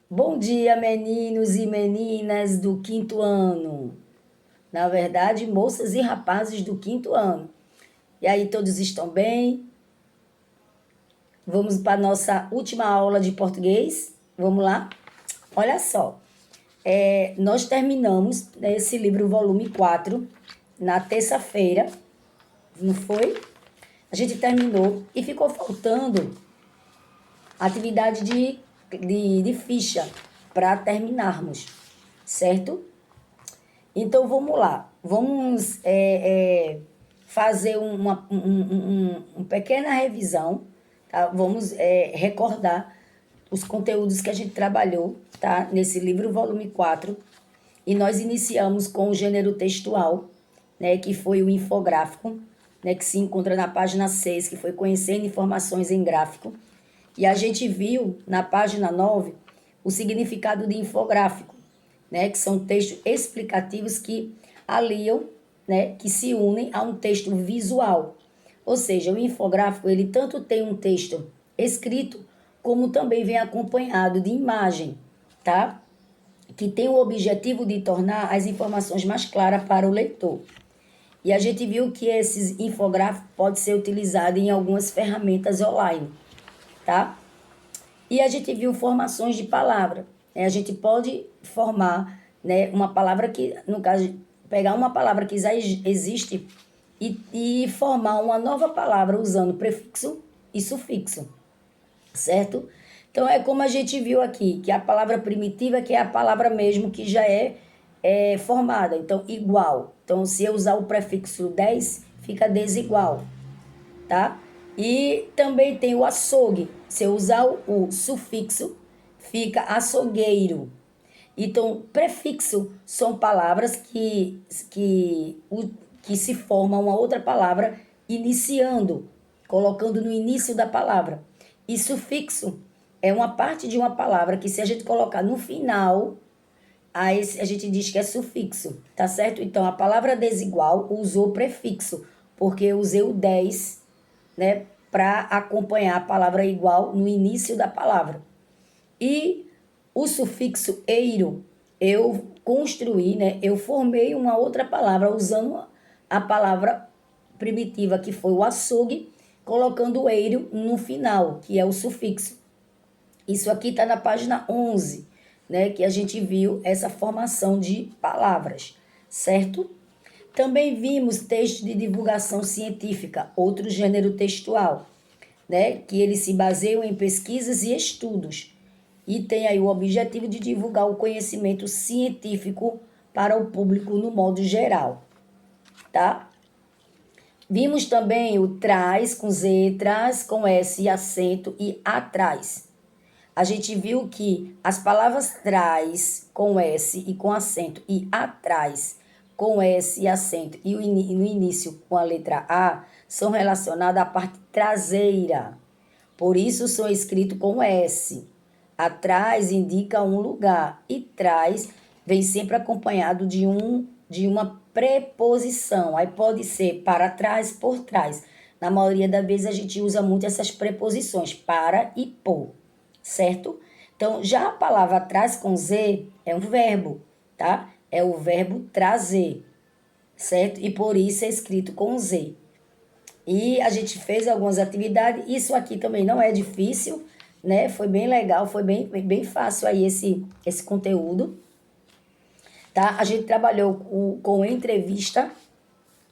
Bom dia, meninos e meninas do quinto ano. Na verdade, moças e rapazes do quinto ano. E aí, todos estão bem? Vamos para a nossa última aula de português? Vamos lá? Olha só, nós terminamos esse livro, volume 4 na terça-feira, não foi? A gente terminou e ficou faltando atividade de ficha para terminarmos, certo? Então vamos lá, vamos fazer uma pequena revisão, tá? Vamos recordar os conteúdos que a gente trabalhou, tá? Nesse livro, volume 4. E nós iniciamos com o gênero textual, né? Que foi o infográfico, né? Que se encontra na página 6, que foi conhecendo informações em gráfico. E a gente viu na página 9 o significado de infográfico, né, que são textos explicativos que aliam, né, que se unem a um texto visual. Ou seja, o infográfico ele tanto tem um texto escrito, como também vem acompanhado de imagem, tá? Que tem o objetivo de tornar as informações mais claras para o leitor. E a gente viu que esses infográficos podem ser utilizados em algumas ferramentas online, tá? E a gente viu formações de palavra. A gente pode formar, né, uma palavra que, no caso, pegar uma palavra que já existe e formar uma nova palavra usando prefixo e sufixo, certo? Então é como a gente viu aqui, que a palavra primitiva que é a palavra mesmo que já é formada. Então, igual. Então, se eu usar o prefixo 10, fica desigual, tá? E também tem o açougue. Se eu usar o sufixo, fica açougueiro. Então, prefixo são palavras que se formam uma outra palavra iniciando, colocando no início da palavra. E sufixo é uma parte de uma palavra que, se a gente colocar no final, aí a gente diz que é sufixo, tá certo? Então, a palavra desigual usou prefixo, porque eu usei o 10, né, para acompanhar a palavra igual no início da palavra. E o sufixo eiro, eu construí, né, eu formei uma outra palavra usando a palavra primitiva, que foi o açougue, colocando o eiro no final, que é o sufixo. Isso aqui está na página 11, né, que a gente viu essa formação de palavras, certo? Também vimos textos de divulgação científica, outro gênero textual, né, que eles se baseiam em pesquisas e estudos e tem aí o objetivo de divulgar o conhecimento científico para o público no modo geral, tá? Vimos também o traz com Z, traz com S e acento e atrás. A gente viu que as palavras traz com S e com acento e atrás com S e acento e no início com a letra A são relacionadas à parte traseira. Por isso são escritos com S. Atrás indica um lugar e trás vem sempre acompanhado de uma preposição. Aí pode ser para trás, por trás. Na maioria das vezes a gente usa muito essas preposições, para e por, certo? Então, já a palavra atrás com Z é um verbo, tá? É o verbo trazer, certo? E por isso é escrito com Z. E a gente fez algumas atividades. Isso aqui também não é difícil, né? Foi bem legal, foi bem fácil aí esse conteúdo, tá? A gente trabalhou com entrevista,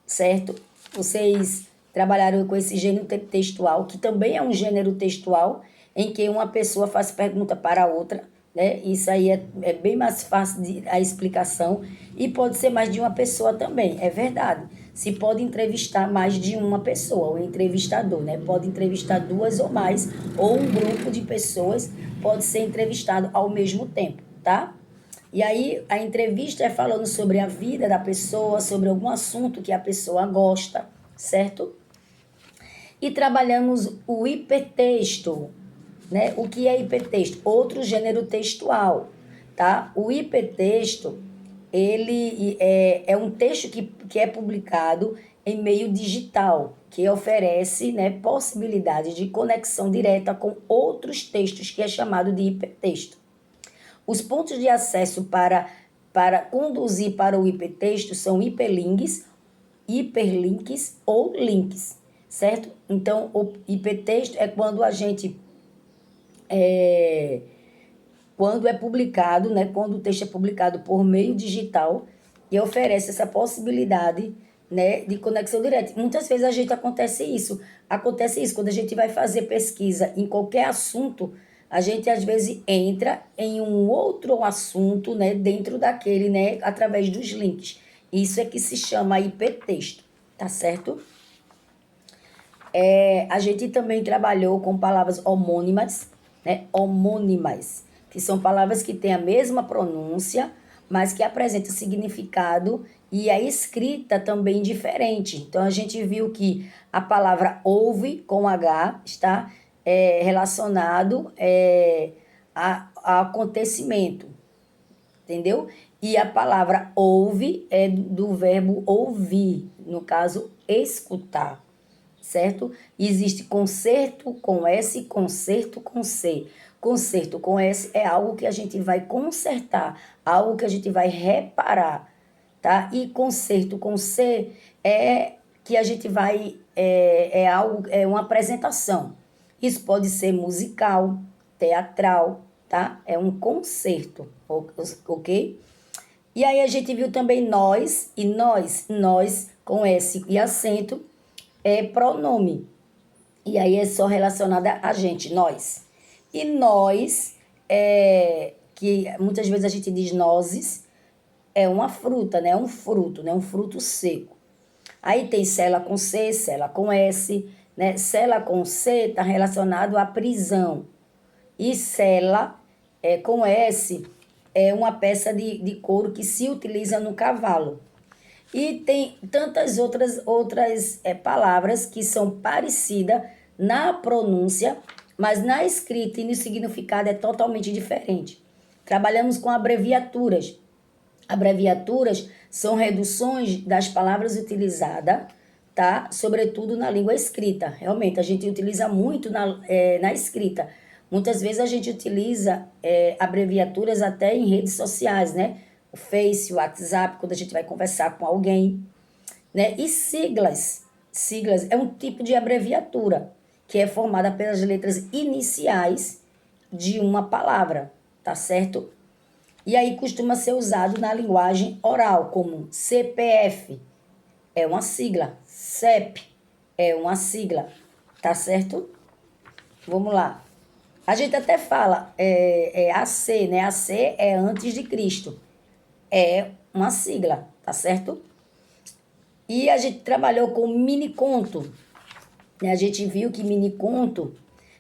certo? Vocês trabalharam com esse gênero textual, que também é um gênero textual, em que uma pessoa faz pergunta para a outra, né? Isso aí é bem mais fácil a explicação e pode ser mais de uma pessoa também, é verdade. Se pode entrevistar mais de uma pessoa, o entrevistador, né? Pode entrevistar duas ou mais, ou um grupo de pessoas pode ser entrevistado ao mesmo tempo, tá? E aí a entrevista é falando sobre a vida da pessoa, sobre algum assunto que a pessoa gosta, certo? E trabalhamos o hipertexto, né? O que é hipertexto? Outro gênero textual, tá? O hipertexto, ele é um texto que é publicado em meio digital, que oferece, né, possibilidade de conexão direta com outros textos, que é chamado de hipertexto. Os pontos de acesso para conduzir para o hipertexto são hiperlinks ou links, certo? Então, o hipertexto é quando é publicado, né, quando o texto é publicado por meio digital e oferece essa possibilidade, né, de conexão direta. Muitas vezes acontece isso quando a gente vai fazer pesquisa em qualquer assunto, a gente às vezes entra em um outro assunto, né, dentro daquele, né, através dos links. Isso é que se chama hipertexto, tá certo? A gente também trabalhou com palavras homônimas, né? Homônimas, que são palavras que têm a mesma pronúncia, mas que apresentam significado e a escrita também diferente. Então a gente viu que a palavra ouve com H está relacionado a acontecimento, entendeu? E a palavra ouve é do verbo ouvir, no caso, escutar, certo? Existe concerto com S e concerto com C. Concerto com S é algo que a gente vai consertar, algo que a gente vai reparar, tá? E concerto com C é que a gente vai é uma apresentação. Isso pode ser musical, teatral, tá? É um concerto, ok? E aí a gente viu também nós e nós com S e acento é pronome. E aí é só relacionada a gente, nós. E nós, que muitas vezes a gente diz nozes, é uma fruta, né? Um fruto, né? Um fruto seco. Aí tem cela com C, cela com S, né? Cela com C está relacionado à prisão. E cela com S é uma peça de couro que se utiliza no cavalo. E tem tantas outras palavras que são parecidas na pronúncia, mas na escrita e no significado é totalmente diferente. Trabalhamos com abreviaturas. Abreviaturas são reduções das palavras utilizadas, tá? Sobretudo na língua escrita. Realmente, a gente utiliza muito na escrita. Muitas vezes a gente utiliza abreviaturas até em redes sociais, né? O Face, o WhatsApp, quando a gente vai conversar com alguém, né? E siglas. Siglas é um tipo de abreviatura que é formada pelas letras iniciais de uma palavra, tá certo? E aí costuma ser usado na linguagem oral, como CPF, é uma sigla, CEP é uma sigla, tá certo? Vamos lá. A gente até fala AC, né? AC é antes de Cristo, é uma sigla, tá certo? E a gente trabalhou com mini-conto, né? A gente viu que mini-conto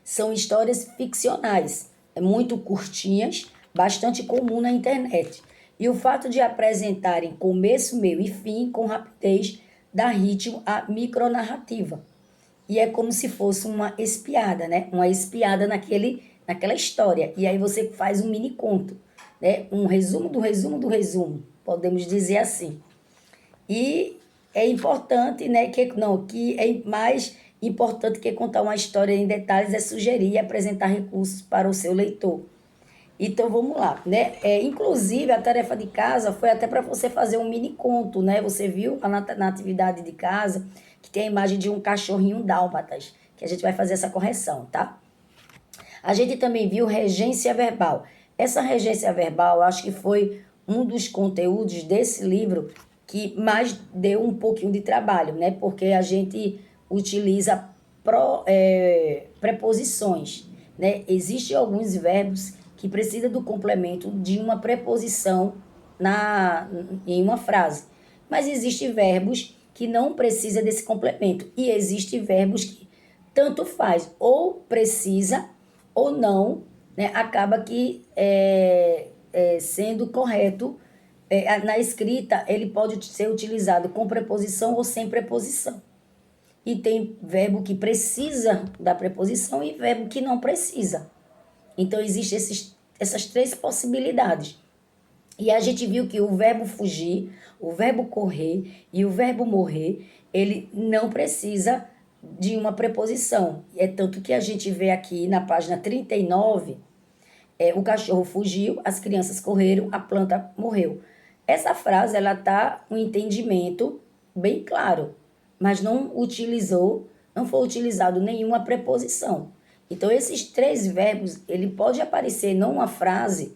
são histórias ficcionais, muito curtinhas, bastante comum na internet. E o fato de apresentarem começo, meio e fim com rapidez dá ritmo à micronarrativa. E é como se fosse uma espiada, né? Uma espiada naquela história. E aí você faz um mini conto, né? Um resumo do resumo do resumo, podemos dizer assim. E é importante, né, que é mais importante que contar uma história em detalhes é sugerir e apresentar recursos para o seu leitor. Então vamos lá, né? Inclusive a tarefa de casa foi até para você fazer um mini conto, né? Você viu na atividade de casa que tem a imagem de um cachorrinho dálmatas, que a gente vai fazer essa correção, tá? A gente também viu regência verbal. Essa regência verbal, eu acho que foi um dos conteúdos desse livro que mais deu um pouquinho de trabalho, né? Porque a gente utiliza preposições, né? Existem alguns verbos que precisam do complemento de uma preposição em uma frase. Mas existem verbos que não precisam desse complemento. E existem verbos que tanto faz, ou precisa ou não, né? Acaba que sendo correto. Na escrita, ele pode ser utilizado com preposição ou sem preposição. E tem verbo que precisa da preposição e verbo que não precisa. Então, existem essas três possibilidades. E a gente viu que o verbo fugir, o verbo correr e o verbo morrer, ele não precisa de uma preposição. É tanto que a gente vê aqui na página 39 O cachorro fugiu, as crianças correram, a planta morreu. Essa frase, ela tá um entendimento bem claro, mas não foi utilizado nenhuma preposição. Então, esses três verbos, ele pode aparecer numa frase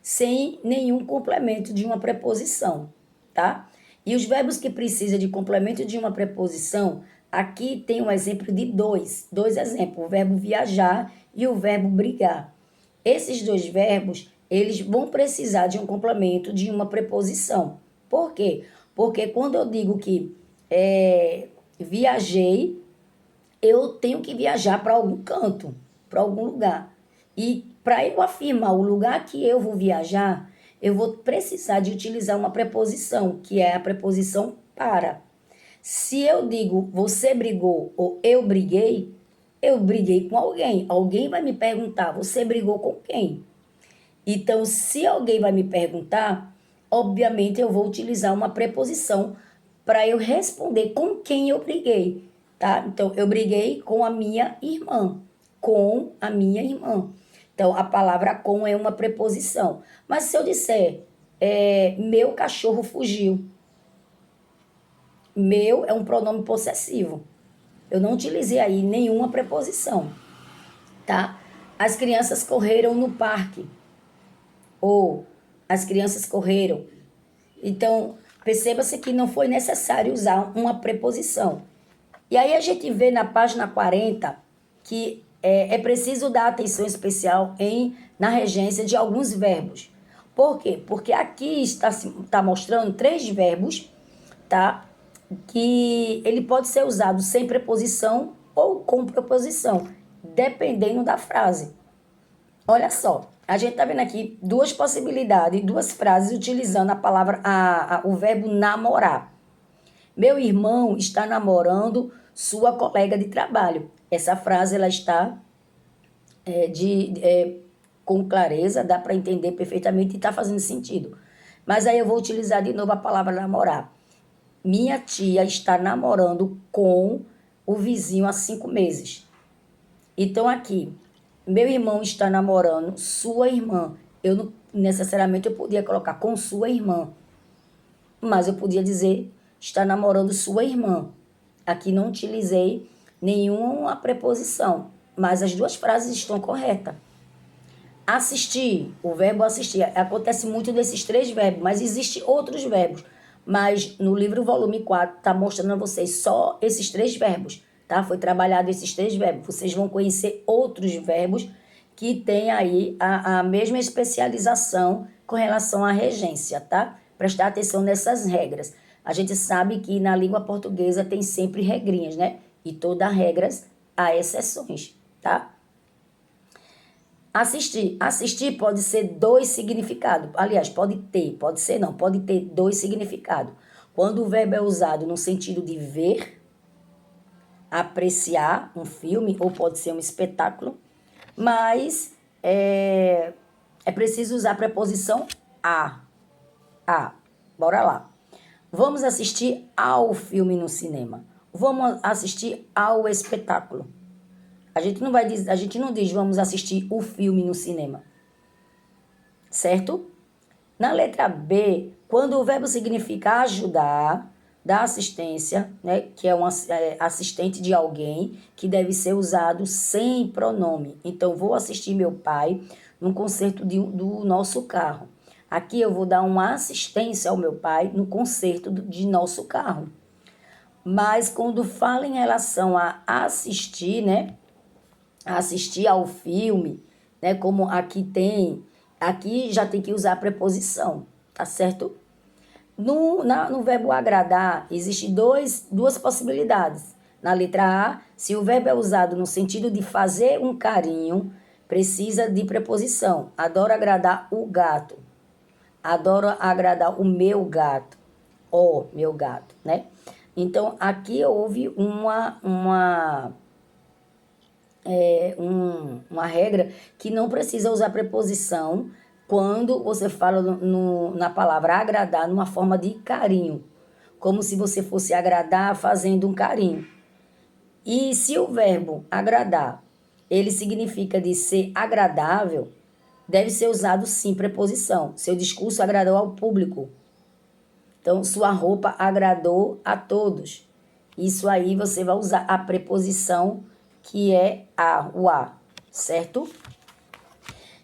sem nenhum complemento de uma preposição, tá? E os verbos que precisam de complemento de uma preposição, aqui tem um exemplo de dois exemplos, o verbo viajar e o verbo brigar. Esses dois verbos, eles vão precisar de um complemento de uma preposição. Por quê? Porque quando eu digo que viajei, eu tenho que viajar para algum canto, para algum lugar. E para eu afirmar o lugar que eu vou viajar, eu vou precisar de utilizar uma preposição, que é a preposição para. Se eu digo você brigou ou eu briguei com alguém. Alguém vai me perguntar, você brigou com quem? Então, se alguém vai me perguntar, obviamente eu vou utilizar uma preposição para eu responder com quem eu briguei, tá? Então, eu briguei com a minha irmã, com a minha irmã. Então, a palavra com é uma preposição. Mas se eu disser, meu cachorro fugiu, meu é um pronome possessivo. Eu não utilizei aí nenhuma preposição, tá? As crianças correram no parque. Ou as crianças correram. Então, perceba-se que não foi necessário usar uma preposição. E aí a gente vê na página 40 que é preciso dar atenção especial na regência de alguns verbos. Por quê? Porque aqui está mostrando três verbos, tá? Que ele pode ser usado sem preposição ou com preposição, dependendo da frase. Olha só, a gente está vendo aqui duas possibilidades, duas frases utilizando a palavra, o verbo namorar. Meu irmão está namorando sua colega de trabalho. Essa frase ela está com clareza, dá para entender perfeitamente e está fazendo sentido. Mas aí eu vou utilizar de novo a palavra namorar. Minha tia está namorando com o vizinho há 5 meses. Então aqui, meu irmão está namorando sua irmã. Eu não necessariamente eu podia colocar com sua irmã, mas eu podia dizer está namorando sua irmã. Aqui não utilizei nenhuma preposição, mas as duas frases estão corretas. Assistir, o verbo assistir, acontece muito desses três verbos, mas existem outros verbos. Mas no livro volume 4 está mostrando a vocês só esses três verbos, tá? Foi trabalhado esses três verbos. Vocês vão conhecer outros verbos que têm aí a mesma especialização com relação à regência, tá? Prestar atenção nessas regras. A gente sabe que na língua portuguesa tem sempre regrinhas, né? E todas regras há exceções, tá? Assistir. Assistir pode ser dois significados. Aliás, pode ser não, pode ter dois significados. Quando o verbo é usado no sentido de ver, apreciar um filme, ou pode ser um espetáculo, mas é preciso usar a preposição a. A. Bora lá. Vamos assistir ao filme no cinema. Vamos assistir ao espetáculo. A gente não diz vamos assistir o filme no cinema. Certo? Na letra B, quando o verbo significa ajudar, dar assistência, né, que é um assistente de alguém, que deve ser usado sem pronome. Então, vou assistir meu pai no conserto do nosso carro. Aqui eu vou dar uma assistência ao meu pai no conserto de nosso carro. Mas quando fala em relação a assistir, né, assistir ao filme, né? Como aqui já tem que usar a preposição, tá certo? No verbo agradar, existem duas possibilidades. Na letra A, se o verbo é usado no sentido de fazer um carinho, precisa de preposição. Adoro agradar o gato. Adoro agradar o meu gato. Ó, meu gato, né? Então, aqui houve uma regra que não precisa usar preposição quando você fala na palavra agradar numa forma de carinho, como se você fosse agradar fazendo um carinho. E se o verbo agradar, ele significa de ser agradável, deve ser usado sim preposição. Seu discurso agradou ao público. Então, sua roupa agradou a todos. Isso aí você vai usar a preposição que é o a, certo?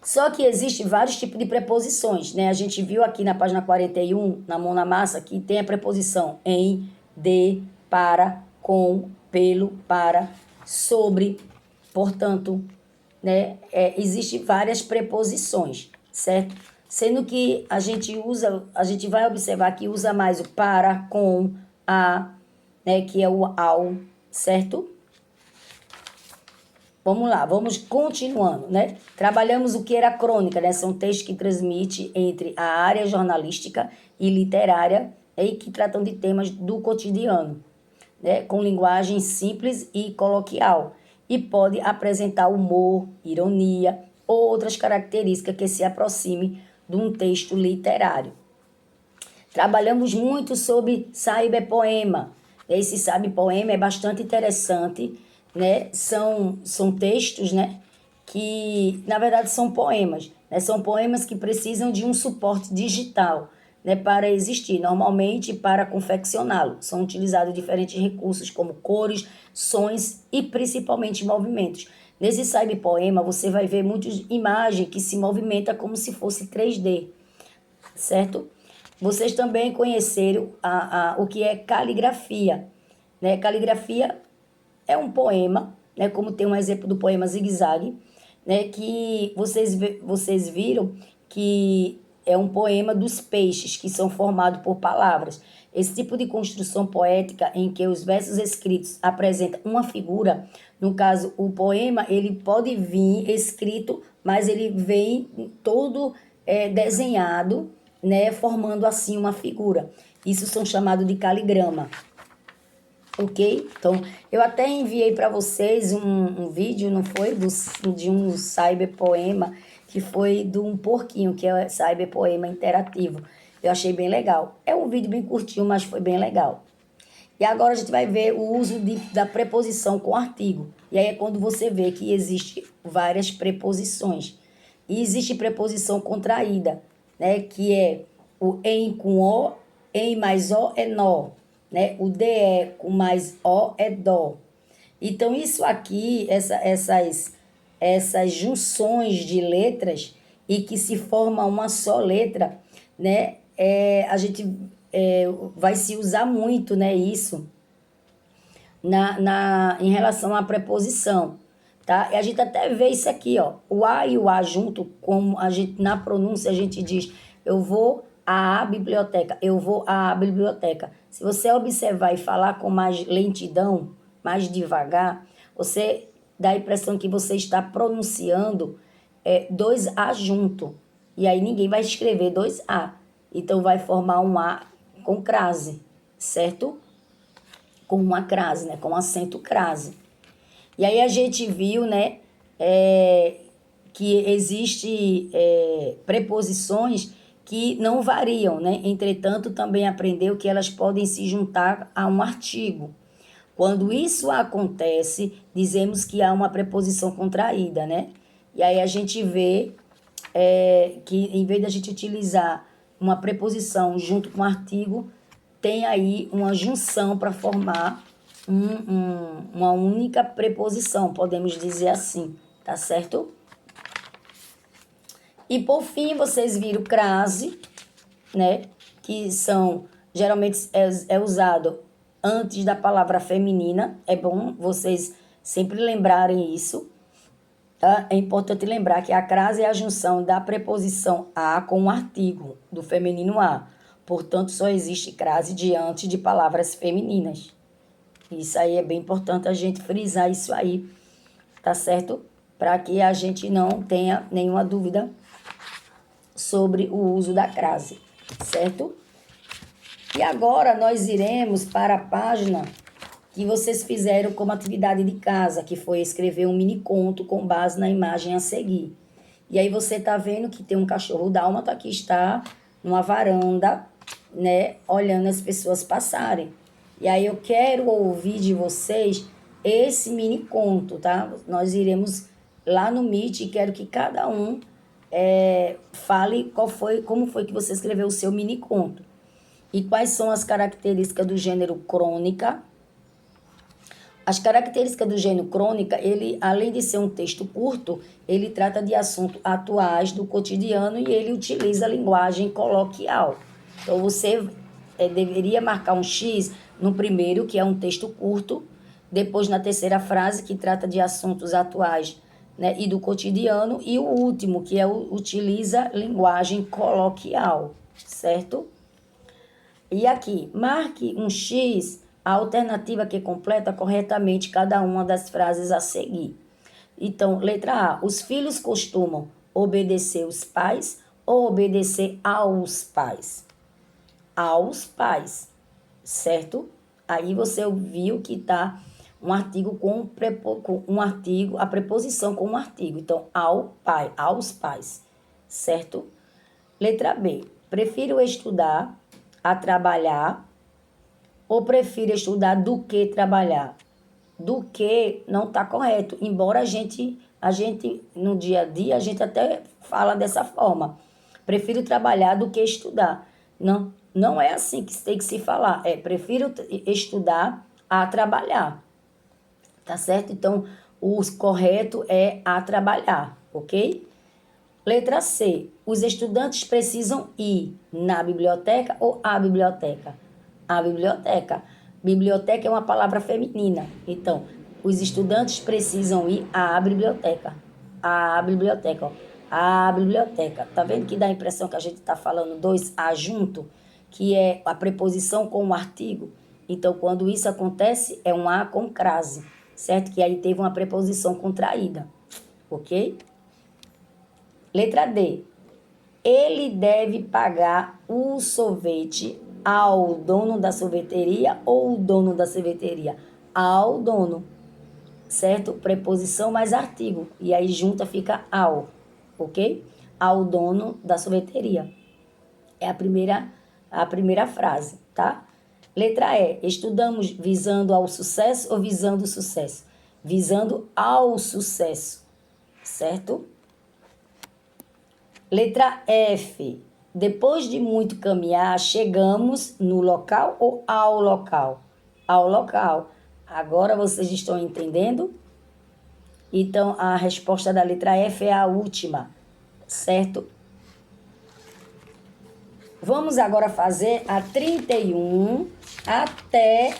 Só que existem vários tipos de preposições, né? A gente viu aqui na página 41, na mão na massa, que tem a preposição em, de, para, com, pelo, para, sobre, portanto, né? Existem várias preposições, certo? Sendo que a gente vai observar que usa mais o para, com, a, né? Que é o ao, certo? Vamos lá, vamos continuando, né? Trabalhamos o que era crônica, né? São textos que transmitem entre a área jornalística e literária, e que tratam de temas do cotidiano, né? Com linguagem simples e coloquial, e pode apresentar humor, ironia ou outras características que se aproximem de um texto literário. Trabalhamos muito sobre cyberpoema. Esse cyberpoema é bastante interessante, né? São textos, né? Que, na verdade, são poemas. Né? São poemas que precisam de um suporte digital, né? Para existir. Normalmente, para confeccioná-lo. São utilizados diferentes recursos, como cores, sons e, principalmente, movimentos. Nesse cyberpoema, você vai ver muitas imagens que se movimentam como se fosse 3D, certo? Vocês também conheceram o que é caligrafia, né? Caligrafia é um poema, né? Como tem um exemplo do poema Zigue Zague, né? Que vocês viram que é um poema dos peixes, que são formados por palavras. Esse tipo de construção poética em que os versos escritos apresentam uma figura, no caso, o poema, ele pode vir escrito, mas ele vem todo desenhado, né, formando assim uma figura. Isso são chamados de caligrama. Ok? Então, eu até enviei para vocês um vídeo, não foi? De um cyberpoema, que foi de um porquinho, que é cyberpoema interativo. Eu achei bem legal. É um vídeo bem curtinho, mas foi bem legal. E agora a gente vai ver o uso da preposição com artigo. E aí é quando você vê que existe várias preposições. E existe preposição contraída, né? Que é o em com o, em mais o é nó, né? O de com mais o é dó. Então isso aqui, essas junções de letras e que se forma uma só letra, né? A gente vai se usar muito, né? Isso em relação à preposição, tá? E a gente até vê isso aqui, ó, o a e o a junto, como a gente na pronúncia a gente diz, eu vou à biblioteca, eu vou à biblioteca. Se você observar e falar com mais lentidão, mais devagar, você dá a impressão que você está pronunciando dois a junto. E aí ninguém vai escrever dois a. Então vai formar um a com crase, certo? Com uma crase, né? Com acento crase. E aí a gente viu, né, que existe preposições que não variam, né? Entretanto, também aprendeu que elas podem se juntar a um artigo. Quando isso acontece, dizemos que há uma preposição contraída, né? E aí a gente vê que em vez da gente utilizar uma preposição junto com um artigo, tem aí uma junção para formar uma única preposição, podemos dizer assim, tá certo? E por fim, vocês viram crase, né? Que geralmente é usado antes da palavra feminina. É bom vocês sempre lembrarem isso, tá? É importante lembrar que a crase é a junção da preposição a com o artigo do feminino a. Portanto, só existe crase diante de palavras femininas. Isso aí é bem importante a gente frisar isso aí, tá certo? Para que a gente não tenha nenhuma dúvida sobre o uso da crase, certo? E agora nós iremos para a página que vocês fizeram como atividade de casa, que foi escrever um mini conto com base na imagem a seguir. E aí você tá vendo que tem um cachorro dálmata que está numa varanda, né, olhando as pessoas passarem. E aí eu quero ouvir de vocês esse mini conto, tá? Nós iremos lá no Meet e quero que cada um Fale como foi que você escreveu o seu mini conto. E quais são as características do gênero crônica. As características do gênero crônica, ele, além de ser um texto curto, ele trata de assuntos atuais do cotidiano e ele utiliza a linguagem coloquial. Então, você deveria marcar um X no primeiro, que é um texto curto, depois na terceira frase, que trata de assuntos atuais, né, e do cotidiano, e o último, que utiliza linguagem coloquial, certo? E aqui, marque um X, a alternativa que completa corretamente cada uma das frases a seguir. Então, letra A. Os filhos costumam obedecer os pais ou obedecer aos pais? Aos pais, certo? Aí você viu que está um artigo com um artigo, a preposição com um artigo. Então, ao pai, aos pais, certo? Letra B. Prefiro estudar a trabalhar ou prefiro estudar do que trabalhar? Do que não está correto, embora a gente no dia a dia a gente até fala dessa forma. Prefiro trabalhar do que estudar. Não, não é assim que tem que se falar. Prefiro estudar a trabalhar. Tá certo? Então, o correto é a trabalhar, ok? Letra C. Os estudantes precisam ir na biblioteca ou à biblioteca? À biblioteca. Biblioteca é uma palavra feminina. Então, os estudantes precisam ir à biblioteca. À biblioteca, ó. À biblioteca. Tá vendo que dá a impressão que a gente está falando dois A junto? Que é a preposição com o artigo. Então, quando isso acontece, é um A com crase, certo? Que aí teve uma preposição contraída, ok? Letra D. Ele deve pagar o sorvete ao dono da sorveteria ou o dono da sorveteria? Ao dono, certo? Preposição mais artigo. E aí junta fica ao, ok? Ao dono da sorveteria. É a primeira frase, tá? Letra E. Estudamos visando ao sucesso ou visando o sucesso? Visando ao sucesso, certo? Letra F. Depois de muito caminhar, chegamos no local ou ao local? Ao local. Agora vocês estão entendendo? Então, a resposta da letra F é a última, certo? Vamos agora fazer a 31 até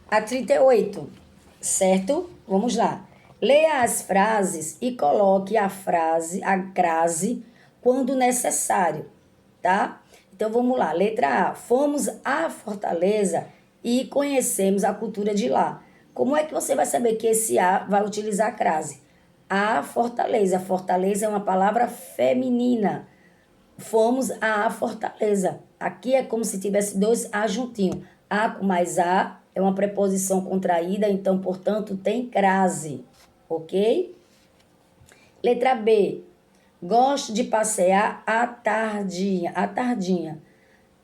a 38, certo? Vamos lá. Leia as frases e coloque a crase, quando necessário, tá? Então vamos lá. Letra A. Fomos à Fortaleza e conhecemos a cultura de lá. Como é que você vai saber que esse A vai utilizar a crase? A Fortaleza. Fortaleza é uma palavra feminina. Fomos à Fortaleza. Aqui é como se tivesse dois A juntinho. A com mais A é uma preposição contraída, então, portanto, tem crase, ok? Letra B. Gosto de passear à tardinha. À tardinha.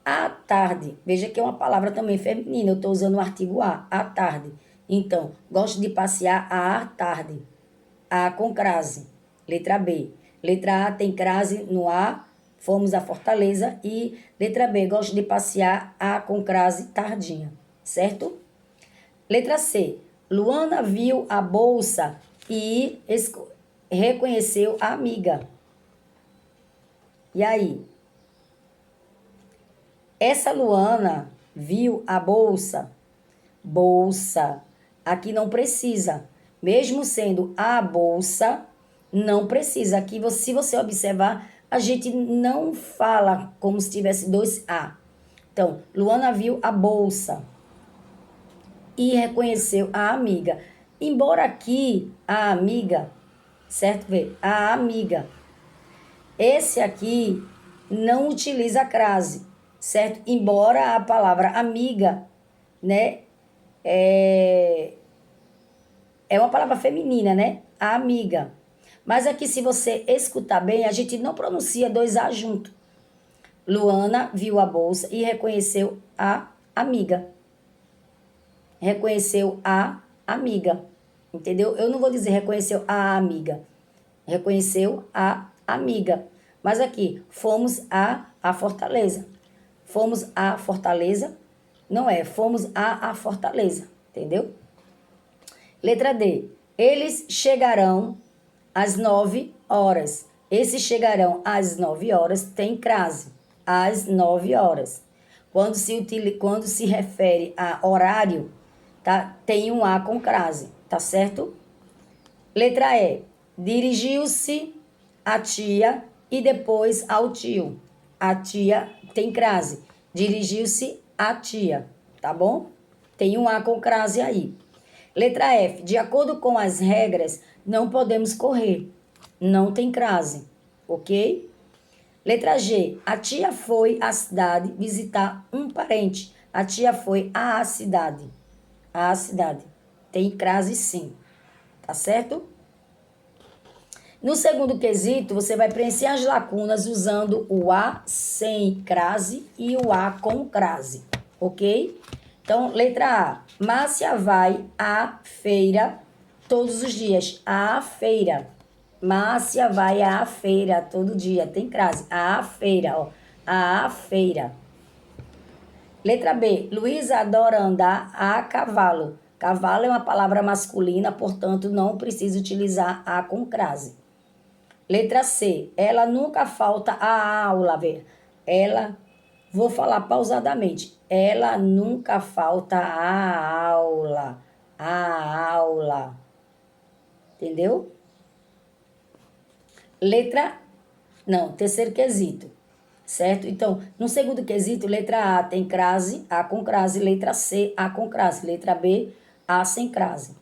À tarde. Veja que é uma palavra também feminina. Eu estou usando o artigo A. À tarde. Então, gosto de passear à tarde. A com crase. Letra B. Letra A tem crase no A. Fomos à Fortaleza. E letra B. Gosto de passear A com crase tardinha. Certo? Letra C. Luana viu a bolsa e reconheceu a amiga. E aí? Essa Luana viu a bolsa. Bolsa. Aqui não precisa. Mesmo sendo a bolsa, não precisa. Aqui, se você observar, a gente não fala como se tivesse dois A. Então, Luana viu a bolsa e reconheceu a amiga. Embora aqui a amiga, certo? Vê, a amiga. Esse aqui não utiliza a crase, certo? Embora a palavra amiga, né, é uma palavra feminina, né? A amiga. Mas aqui, se você escutar bem, a gente não pronuncia dois A junto. Luana viu a bolsa e reconheceu a amiga. Reconheceu a amiga. Entendeu? Eu não vou dizer reconheceu a amiga. Reconheceu a amiga. Mas aqui, fomos a fortaleza. Fomos à fortaleza? Não é, fomos a fortaleza. Entendeu? Letra D. Eles chegarão às 9 horas. Esses chegarão às 9 horas tem crase. Às 9 horas. Quando se refere a horário, tá? Tem um A com crase, tá certo? Letra E. Dirigiu-se a tia e depois ao tio. A tia tem crase. Dirigiu-se a tia, tá bom? Tem um A com crase aí. Letra F. De acordo com as regras, não podemos correr. Não tem crase, ok? Letra G. A tia foi à cidade visitar um parente. A tia foi à cidade. À cidade. Tem crase sim, tá certo? No segundo quesito, você vai preencher as lacunas usando o A sem crase e o A com crase, ok? Então, letra A. Márcia vai à feira todos os dias. À feira. Márcia vai à feira todo dia. Tem crase. À feira, ó. À feira. Letra B. Luísa adora andar a cavalo. Cavalo é uma palavra masculina, portanto, não precisa utilizar A com crase. Letra C. Ela nunca falta à aula. Ela, vou falar pausadamente. Ela nunca falta à aula. À aula. Entendeu? Terceiro quesito. Certo? Então, no segundo quesito, letra A tem crase, A com crase. Letra C, A com crase. Letra B, A sem crase.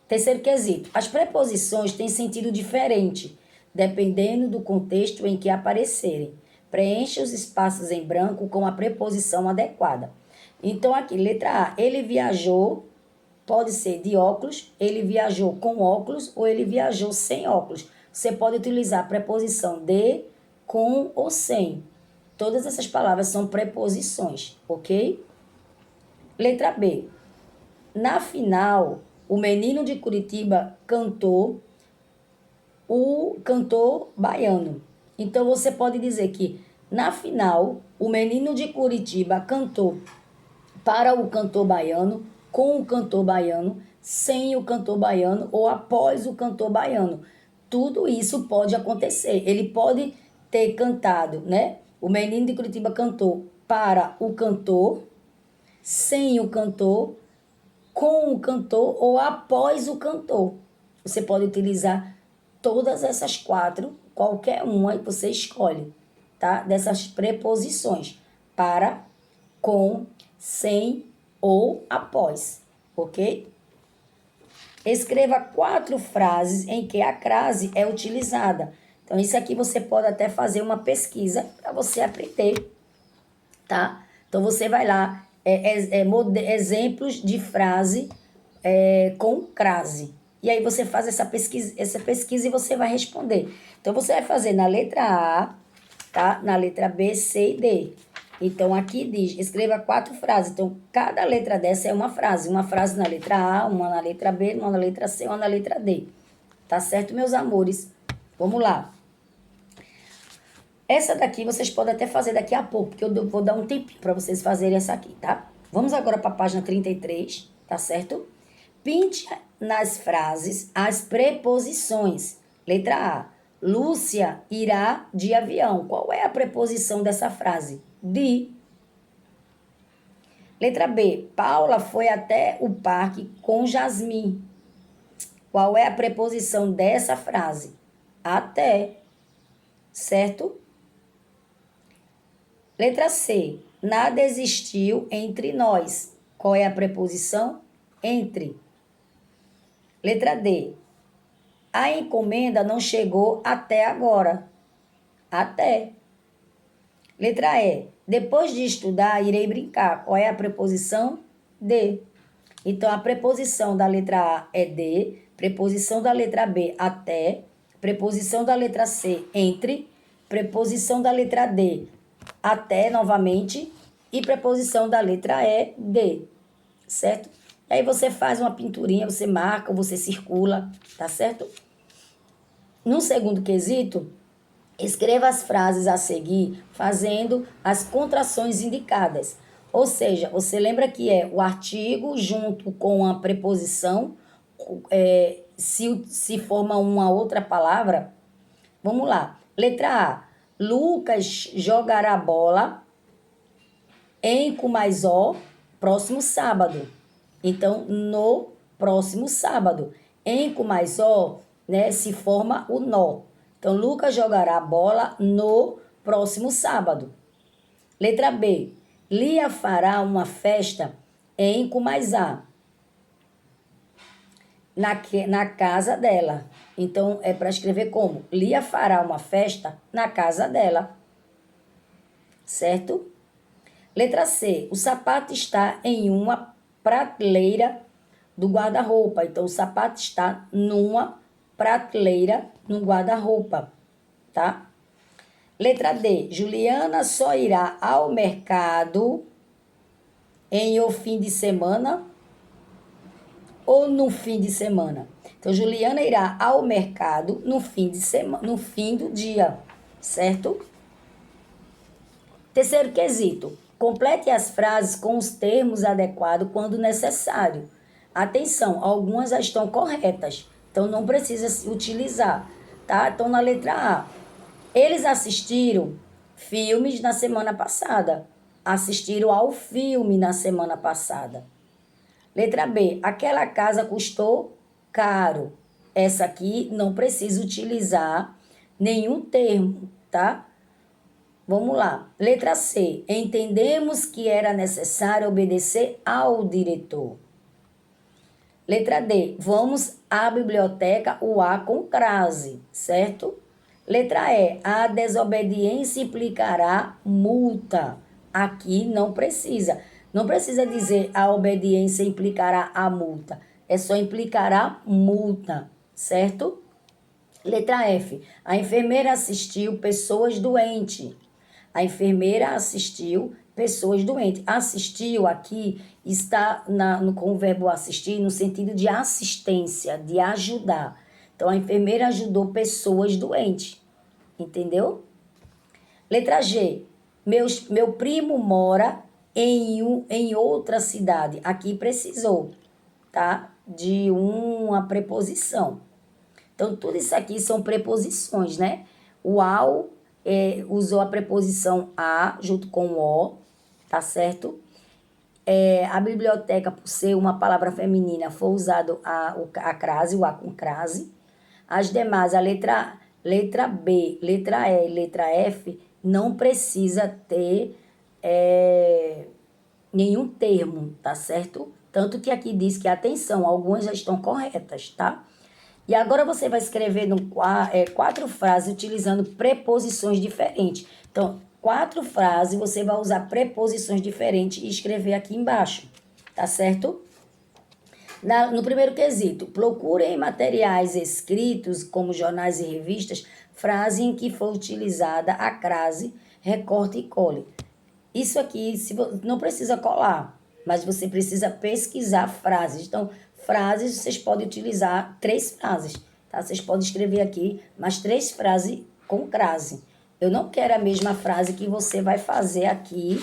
Terceiro quesito. As preposições têm sentido diferente, dependendo do contexto em que aparecerem. Preencha os espaços em branco com a preposição adequada. Então, aqui, letra A. Ele viajou, pode ser de óculos, ele viajou com óculos ou ele viajou sem óculos. Você pode utilizar a preposição de, com ou sem. Todas essas palavras são preposições, ok? Letra B. Na final, o menino de Curitiba cantou o cantor baiano. Então, você pode dizer que, na final, o menino de Curitiba cantou para o cantor baiano, com o cantor baiano, sem o cantor baiano ou após o cantor baiano. Tudo isso pode acontecer. Ele pode ter cantado, né? O menino de Curitiba cantou para o cantor, sem o cantor, com o cantor ou após o cantor. Você pode utilizar todas essas quatro, qualquer uma que você escolhe, tá? Dessas preposições. Para, com, sem ou após, ok? Escreva 4 frases em que a crase é utilizada. Então, isso aqui você pode até fazer uma pesquisa para você aprender, tá? Então, você vai lá, exemplos de frase com crase. E aí você faz essa pesquisa e você vai responder. Então, você vai fazer na letra A, tá? Na letra B, C e D. Então, aqui diz, escreva 4 frases. Então, cada letra dessa é uma frase. Uma frase na letra A, uma na letra B, uma na letra C, uma na letra D. Tá certo, meus amores? Vamos lá. Essa daqui vocês podem até fazer daqui a pouco, porque eu vou dar um tempinho para vocês fazerem essa aqui, tá? Vamos agora para a página 33, tá certo? Pinte nas frases as preposições. Letra A. Lúcia irá de avião. Qual é a preposição dessa frase? De. Letra B. Paula foi até o parque com Jasmim. Qual é a preposição dessa frase? Até. Certo? Letra C. Nada existiu entre nós. Qual é a preposição? Entre. Letra D. A encomenda não chegou até agora. Até. Letra E. Depois de estudar, irei brincar. Qual é a preposição? De. Então, a preposição da letra A é de, preposição da letra B, até, preposição da letra C, entre, preposição da letra D, até, novamente, e preposição da letra E, de. Certo? E aí você faz uma pinturinha, você marca, você circula, tá certo? No segundo quesito, escreva as frases a seguir fazendo as contrações indicadas. Ou seja, você lembra que é o artigo junto com a preposição, se forma uma outra palavra. Vamos lá. Letra A. Lucas jogará bola em Cumaizó próximo sábado. Então, no próximo sábado. Em Cumaizó, né, se forma o nó. Então, Lucas jogará bola no próximo sábado. Letra B. Lia fará uma festa em Cumaizá, na casa dela. Então, é para escrever como? Lia fará uma festa na casa dela. Certo? Letra C. O sapato está em uma prateleira do guarda-roupa. Então, o sapato está numa prateleira no guarda-roupa. Tá? Letra D. Juliana só irá ao mercado em o fim de semana ou no fim de semana. Então, Juliana irá ao mercado no fim de semana, no fim do dia, certo? Terceiro quesito. Complete as frases com os termos adequados quando necessário. Atenção, algumas já estão corretas, então não precisa se utilizar, tá? Então, na letra A. Eles assistiram filmes na semana passada. Assistiram ao filme na semana passada. Letra B. Aquela casa custou caro. Essa aqui não precisa utilizar nenhum termo, tá? Vamos lá. Letra C. Entendemos que era necessário obedecer ao diretor. Letra D. Vamos à biblioteca, o A com crase, certo? Letra E. A desobediência implicará multa. Aqui não precisa. Não precisa dizer a obediência implicará a multa. É só implicará multa, certo? Letra F. A enfermeira assistiu pessoas doentes. A enfermeira assistiu pessoas doentes. Assistiu aqui está com o verbo assistir no sentido de assistência, de ajudar. Então, a enfermeira ajudou pessoas doentes. Entendeu? Letra G. Meu primo mora em outra cidade. Aqui precisou, tá? De uma preposição. Então, tudo isso aqui são preposições, né? O ao usou a preposição a junto com o o, tá certo? A biblioteca, por ser uma palavra feminina, foi usado a crase, o a com crase. As demais, a letra B, letra E e letra F, não precisa ter nenhum termo, tá certo? Tanto que aqui diz que, atenção, algumas já estão corretas, tá? E agora você vai escrever 4 frases utilizando preposições diferentes. Então, 4 frases, você vai usar preposições diferentes e escrever aqui embaixo, tá certo? No primeiro quesito, procure em materiais escritos, como jornais e revistas, frase em que foi utilizada a crase, recorte e cole. Isso aqui não precisa colar, mas você precisa pesquisar frases. Então, frases, vocês podem utilizar 3 frases, tá? Vocês podem escrever aqui mais 3 frases com crase. Eu não quero a mesma frase que você vai fazer aqui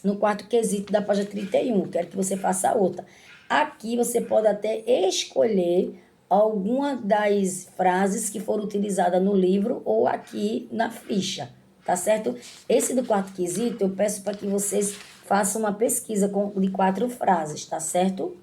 no quarto quesito da página 31. Quero que você faça outra. Aqui você pode até escolher alguma das frases que foram utilizadas no livro ou aqui na ficha, tá certo? Esse do quarto quesito, eu peço para que vocês façam uma pesquisa de 4 frases, tá certo?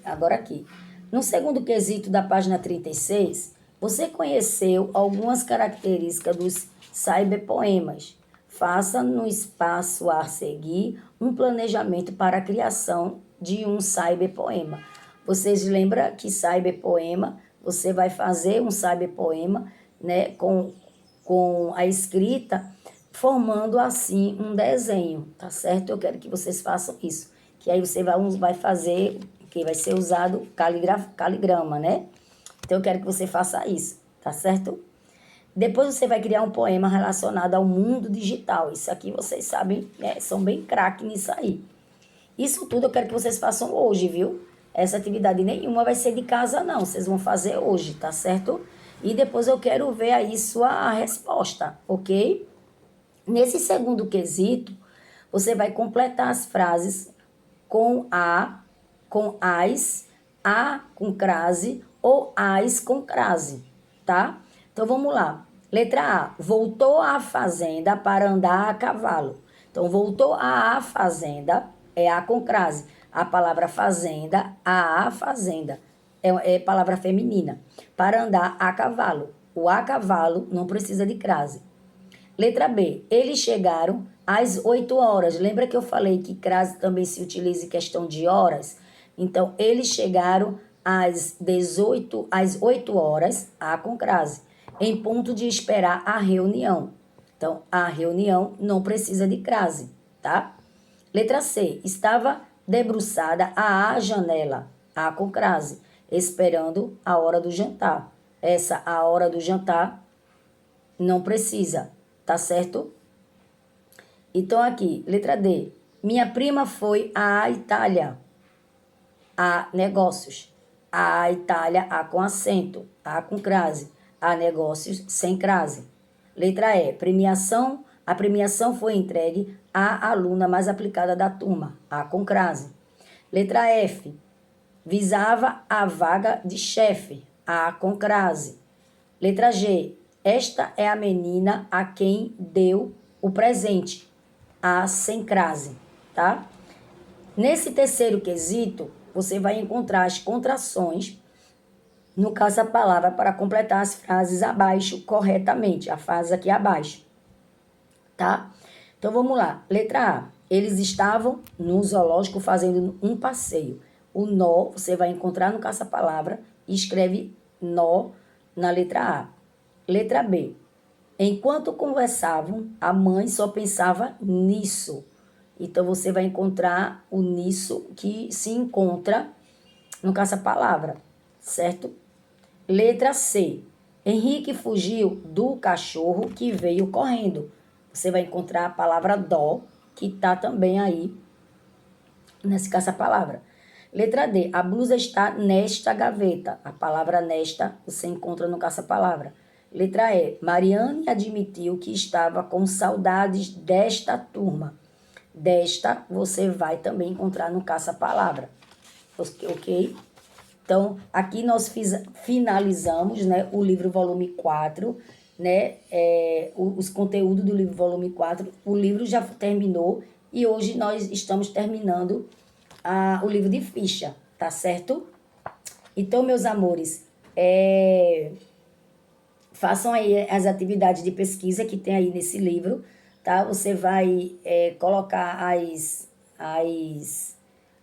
Agora aqui. No segundo quesito da página 36, você conheceu algumas características dos cyberpoemas. Faça no espaço a seguir um planejamento para a criação de um cyberpoema. Vocês lembram que cyberpoema, você vai fazer um cyberpoema, né, com a escrita, formando assim um desenho, tá certo? Eu quero que vocês façam isso. Que aí você vai fazer, que vai ser usado caligrama, né? Então eu quero que você faça isso, tá certo? Depois você vai criar um poema relacionado ao mundo digital. Isso aqui vocês sabem, né? São bem craque nisso aí. Isso tudo eu quero que vocês façam hoje, viu? essa atividade nenhuma vai ser de casa, não. Vocês vão fazer hoje, tá certo? E depois eu quero ver aí sua resposta, ok? Nesse segundo quesito, você vai completar as frases com a, com as, a com crase ou as com crase, tá? Então vamos lá. Letra A. Voltou à fazenda para andar a cavalo. Então, voltou à fazenda é a com crase. A palavra fazenda, a fazenda, é palavra feminina. Para andar a cavalo. O a cavalo não precisa de crase. Letra B. Eles chegaram às 8 horas. Lembra que eu falei que crase também se utiliza em questão de horas? Então, eles chegaram às 8 horas, a com crase, em ponto de esperar a reunião. Então, a reunião não precisa de crase, tá? Letra C. Estava debruçada à janela, a com crase, esperando a hora do jantar. Essa, a hora do jantar, não precisa, tá certo? Então, aqui, letra D. Minha prima foi à Itália, a negócios. A Itália, a com acento, a com crase. A negócios, sem crase. Letra E. Premiação. A premiação foi entregue à aluna mais aplicada da turma, a com crase. Letra F. Visava a vaga de chefe, a com crase. Letra G. Esta é a menina a quem deu o presente, a sem crase, tá? Nesse terceiro quesito, você vai encontrar as contrações no caça-palavra para completar as frases abaixo corretamente, a frase aqui abaixo, tá? Então vamos lá. Letra A. Eles estavam no zoológico fazendo um passeio. O nó você vai encontrar no caça-palavra e escreve nó na letra A. Letra B. Enquanto conversavam, a mãe só pensava nisso. Então, você vai encontrar o nisso que se encontra no caça-palavra, certo? Letra C. Henrique fugiu do cachorro que veio correndo. Você vai encontrar a palavra dó, que está também aí nesse caça-palavra. Letra D. A blusa está nesta gaveta. A palavra nesta você encontra no caça-palavra. Letra E. Mariane admitiu que estava com saudades desta turma. Desta você vai também encontrar no caça-palavra. Ok? Então, aqui nós finalizamos, né, o livro volume 4, né, os conteúdos do livro volume 4. O livro já terminou e hoje nós estamos terminando o livro de ficha, tá certo? Então, meus amores, façam aí as atividades de pesquisa que tem aí nesse livro, tá? Você vai colocar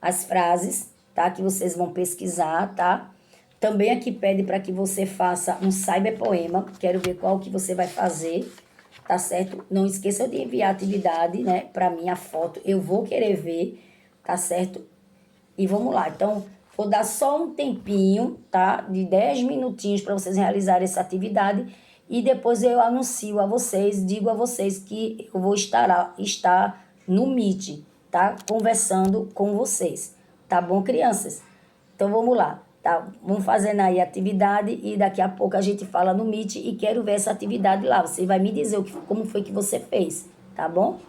as frases, tá? Que vocês vão pesquisar, tá? Também aqui pede para que você faça um cyberpoema. Quero ver qual que você vai fazer, tá certo? Não esqueça de enviar a atividade, né? Para mim, a foto. Eu vou querer ver, tá certo? E vamos lá. Então, vou dar só um tempinho, tá? De 10 minutinhos para vocês realizarem essa atividade. E depois eu anuncio a vocês, digo a vocês que eu vou estar no Meet, tá? Conversando com vocês. Tá bom, crianças? Então, vamos lá, tá? Vamos fazendo aí a atividade e daqui a pouco a gente fala no Meet e quero ver essa atividade lá. Você vai me dizer como foi que você fez, tá bom?